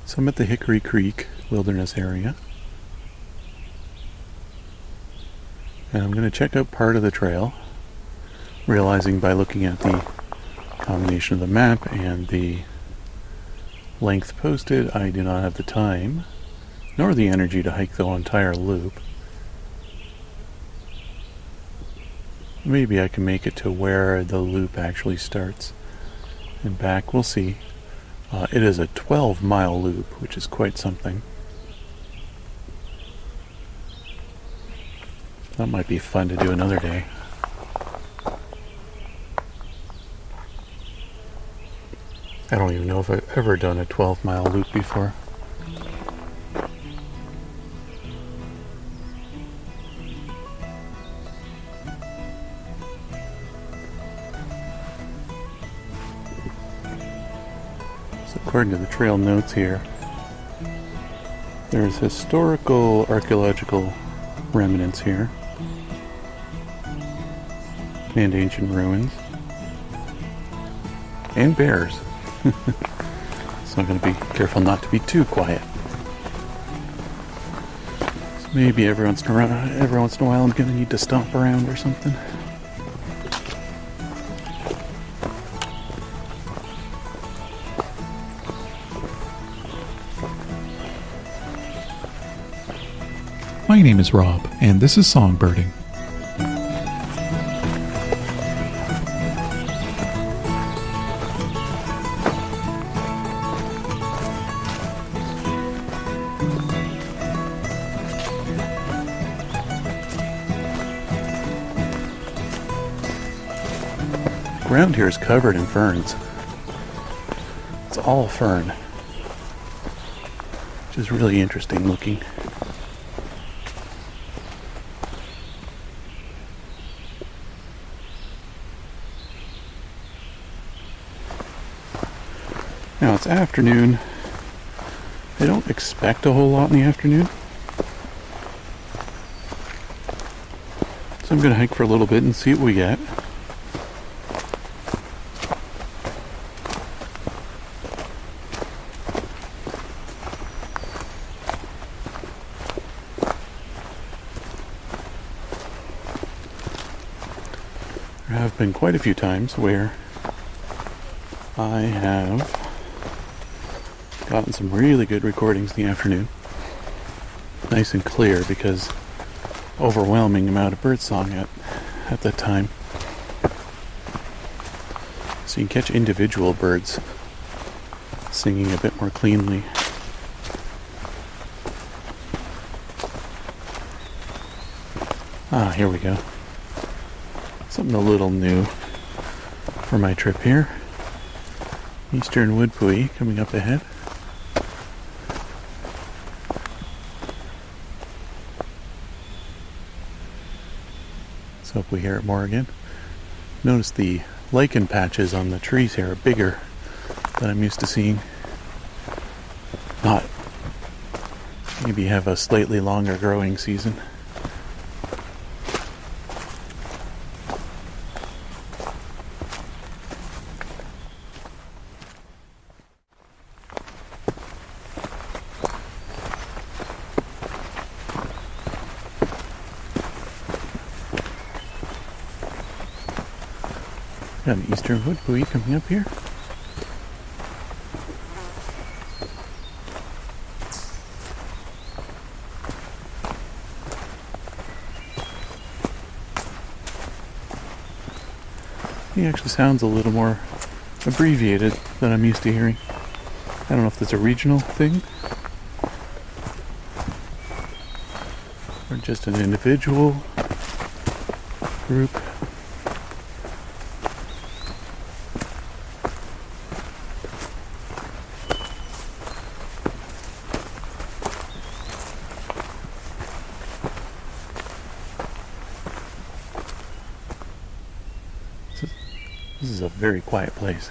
So I'm at the Hickory Creek Wilderness area, and I'm going to check out part of the trail, realizing by looking at the combination of the map and the length posted, I do not have the time nor the energy to hike the entire loop. Maybe I can make it to where the loop actually starts and back. We'll see. It is a 12-mile loop, which is quite something. That might be fun to do another day. I don't even know if I've ever done a 12-mile loop before. So according to the trail notes here, there's historical archaeological remnants here and ancient ruins and bears. So I'm going to be careful not to be too quiet. So maybe every once in a while I'm going to need to stomp around or something. My name is Rob, and this is Songbirding. The ground here is covered in ferns. It's all fern, which is really interesting looking. Now it's afternoon. I don't expect a whole lot in the afternoon, so I'm going to hike for a little bit and see what we get. There have been quite a few times where I have gotten some really good recordings in the afternoon. Nice and clear because overwhelming amount of birdsong at that time. So you can catch individual birds singing a bit more cleanly. Ah, here we go. Something a little new for my trip here. Eastern woodpui coming up ahead. Let's hope we hear it more again. Notice the lichen patches on the trees here are bigger than I'm used to seeing. Not maybe have a slightly longer growing season. Got an eastern woodpui coming up here. He actually sounds a little more abbreviated than I'm used to hearing. I don't know if that's a regional thing or just an individual group. This is a very quiet place.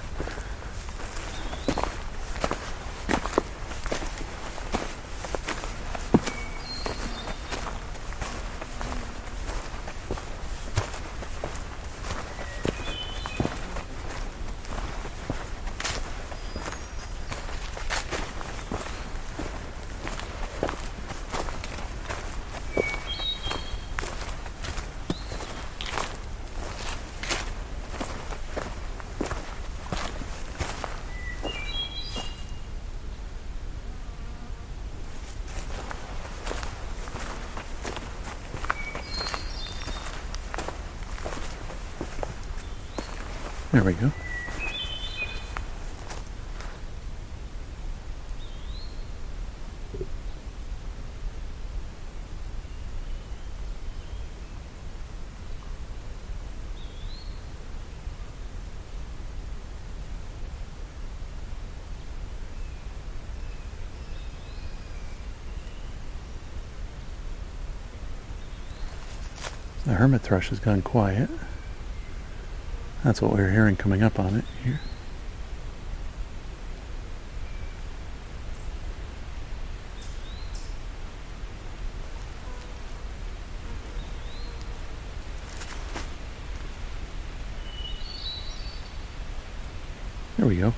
There we go. The hermit thrush has gone quiet. That's what we're hearing coming up on it here. There we go.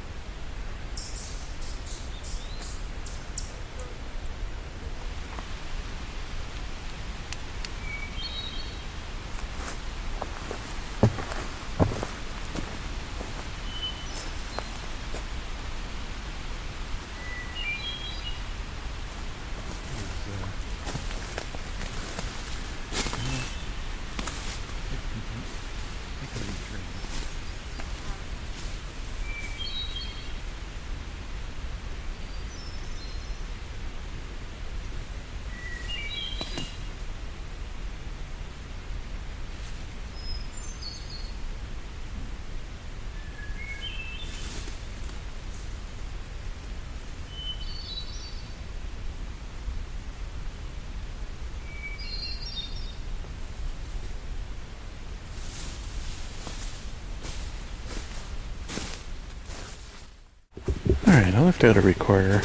Alright, I left out a recorder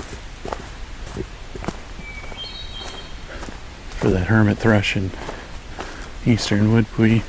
for that hermit thrush in eastern woodbury.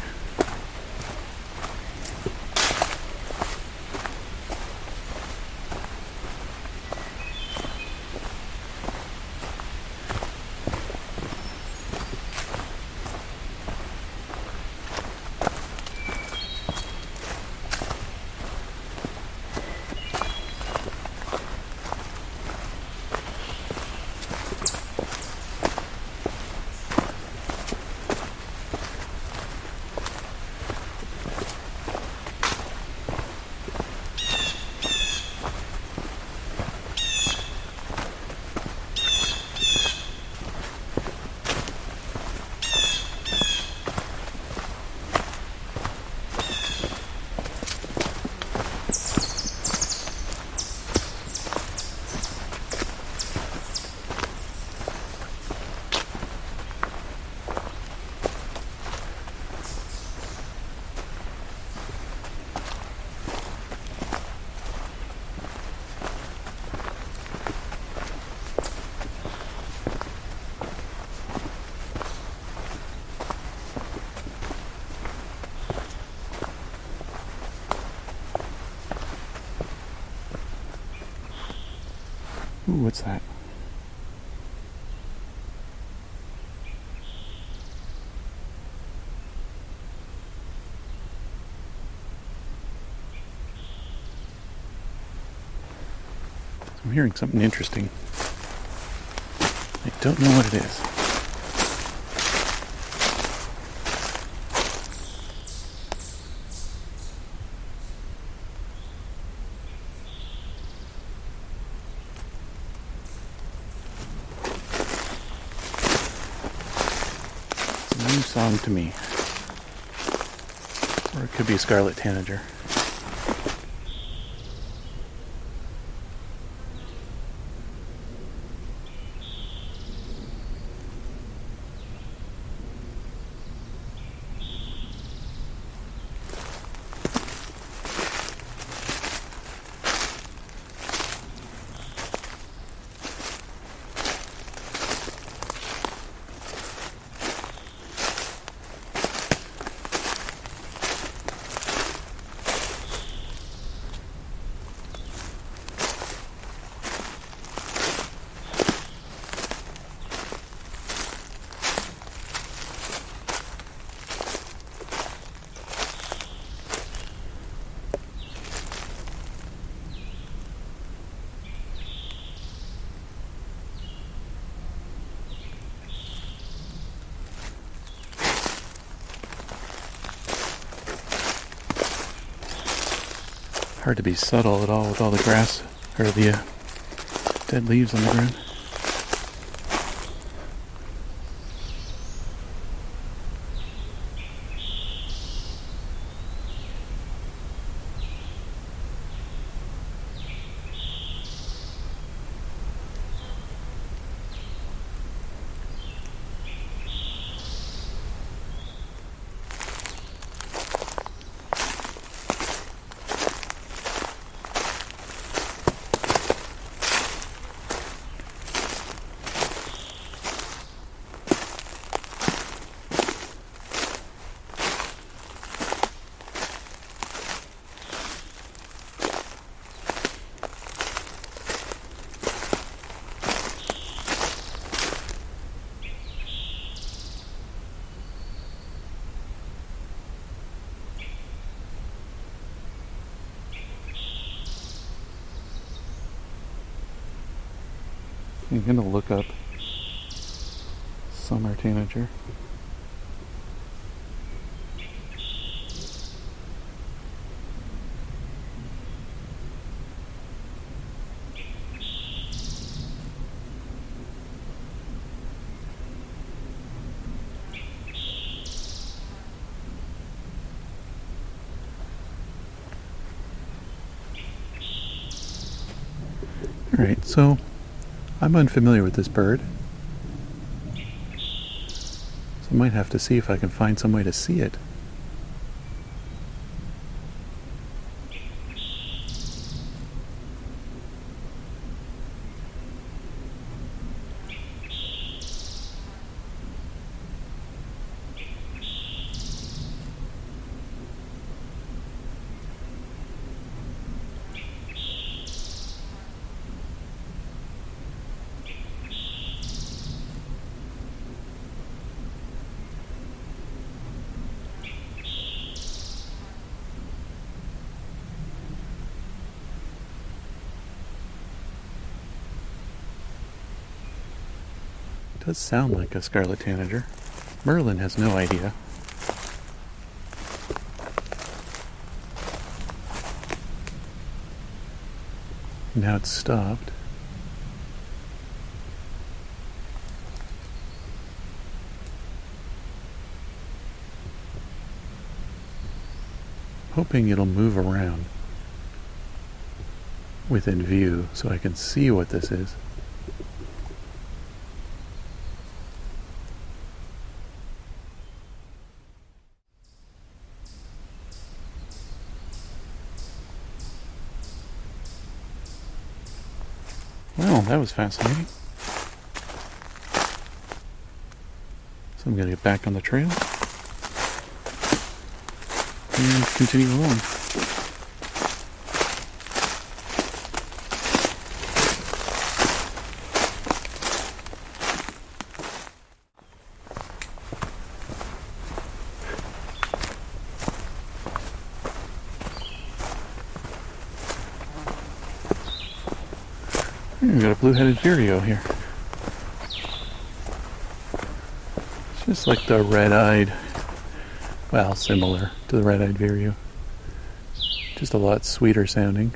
Ooh, what's that? I'm hearing something interesting. I don't know what it is. New song to me. Or it could be a scarlet tanager. hard to be subtle at all with all the grass, or the dead leaves on the ground. I'm going to look up summer tanager. Alright, so I'm unfamiliar with this bird, so I might have to see if I can find some way to see it. It does sound like a scarlet tanager. Merlin has no idea. Now it's stopped. Hoping it'll move around within view so I can see what this is. Well, that was fascinating. So I'm going to get back on the trail and continue along. We've got a blue-headed vireo here. It's just like the red-eyed, well, similar to the red-eyed vireo. Just a lot sweeter sounding.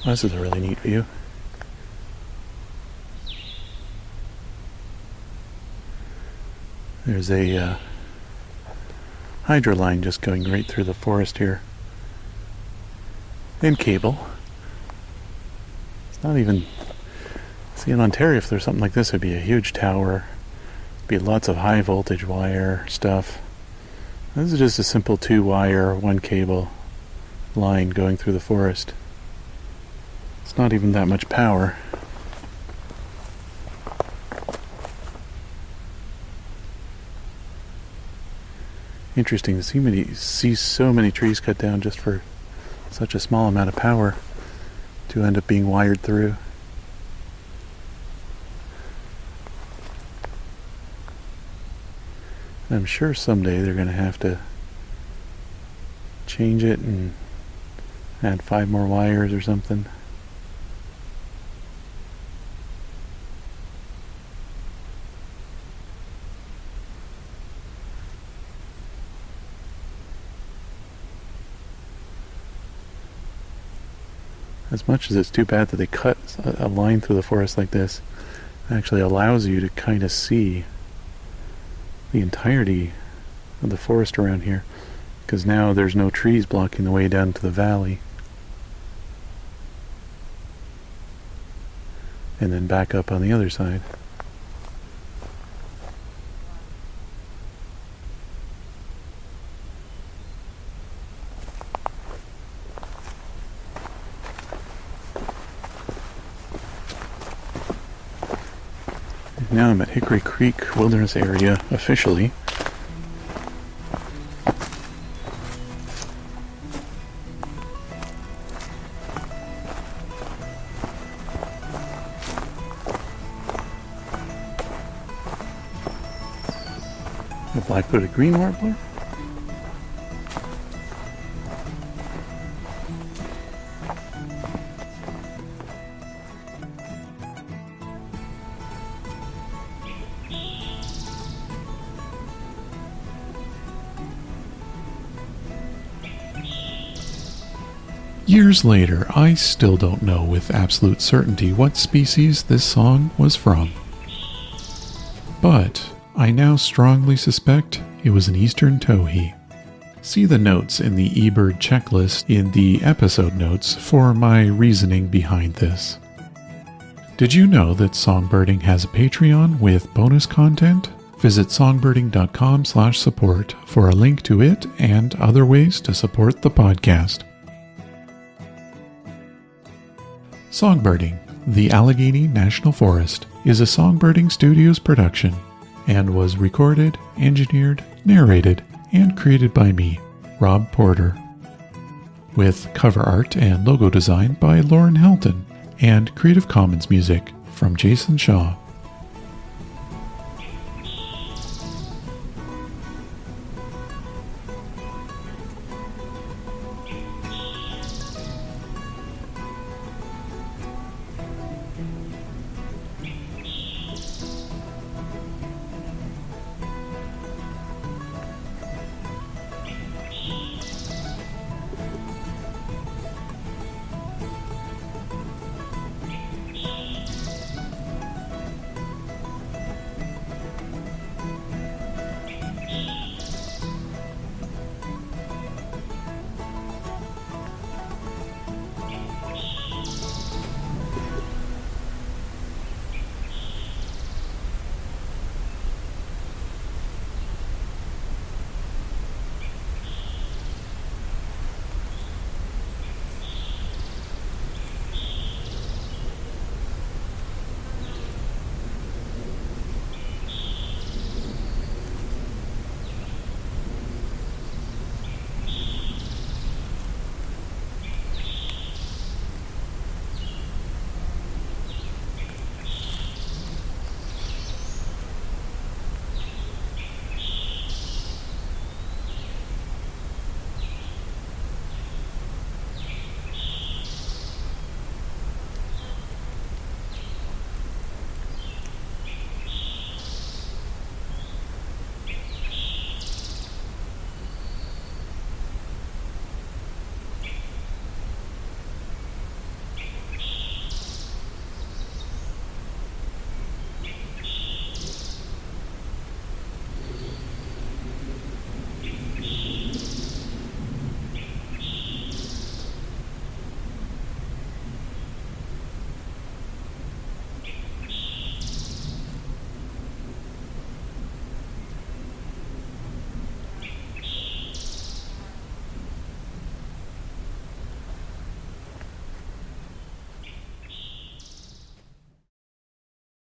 Oh, this is a really neat view. There's a hydro line just going right through the forest here. And cable. It's not even... See, in Ontario, if there's something like this, it'd be a huge tower. It'd be lots of high voltage wire stuff. This is just a simple 2-wire, 1-cable line going through the forest. It's not even that much power. Interesting to see so many trees cut down just for such a small amount of power to end up being wired through. I'm sure someday they're going to have to change it and add 5 more wires or something. As much as it's too bad that they cut a line through the forest like this, it actually allows you to kind of see the entirety of the forest around here, because now there's no trees blocking the way down to the valley. And then back up on the other side. Now I'm at Hickory Creek Wilderness Area officially. A black-footed green warbler. Years later, I still don't know with absolute certainty what species this song was from. But I now strongly suspect it was an eastern towhee. See the notes in the eBird checklist in the episode notes for my reasoning behind this. Did you know that Songbirding has a Patreon with bonus content? Visit songbirding.com/support for a link to it and other ways to support the podcast. Songbirding, the Allegheny National Forest, is a Songbirding Studios production and was recorded, engineered, narrated, and created by me, Rob Porter, with cover art and logo design by Lauren Helton, and Creative Commons music from Jason Shaw.